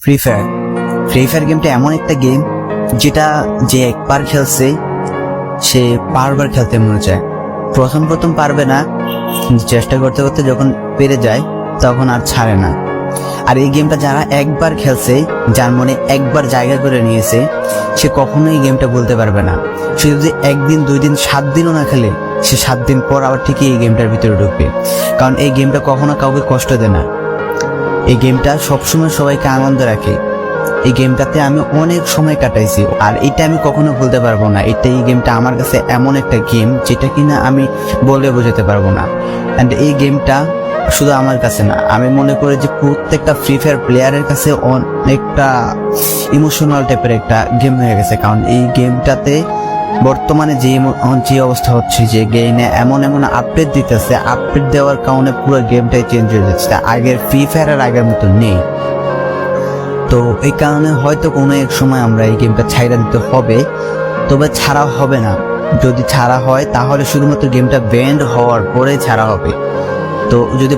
Free fire গেমটা এমন একটা গেম যেটা যে একবার খেলছে সে বারবার খেলতে মনে চায়। প্রথম পারবে না, চেষ্টা করতে করতে যখন পেরে যায় তখন আর ছাড়ে না। আর এই গেমটা যারা একবার খেলছে, যার মনে একবার জায়গা করে নিয়েছে, সে কখনোই এই গেমটা বলতে পারবে না। সে যদি একদিন 2 দিন 7 দিনও না খেলে, সে 7 দিন পর আবার ঠিকই এই গেমটার ভিতরে ঢুকবে। কারণ এই গেমটা কখনো কাউকে কষ্ট দেয় না। এই গেমটা সবসময় সবাইকে আনন্দ রাখে। এই গেমটাতে আমি অনেক সময় কাটাইছি, আর এটা আমি কখনো ভুলতে পারবো না। এই গেমটা আমার কাছে এমন একটা গেম যেটা কিনা আমি বলে বোঝাতে পারবো না। অ্যান্ড এই গেমটা শুধু আমার কাছে না, আমি মনে করি যে প্রত্যেকটা ফ্রি ফায়ার প্লেয়ারের কাছে অনেকটা ইমোশনাল টাইপের একটা গেম হয়ে গেছে। কারণ এই গেমটাতে বর্তমানে যে অবস্থা হচ্ছে, যে গেমে এমন আপডেট দিতেছে, আপডেট দেওয়ার কারণে পুরো গেমটাই চেঞ্জ হয়ে যাচ্ছে। আগের ফ্রি ফায়ার আর আগের মতো নেই। তো এই কারণে হয়তো কোনো এক সময় আমরা এই গেমটা ছাইড়া দিতে হবে, তবে ছাড়া হবে না। যদি ছাড়া হয় তাহলে শুধুমাত্র গেমটা ব্যান্ড হওয়ার পরে ছাড়া হবে। তো যদি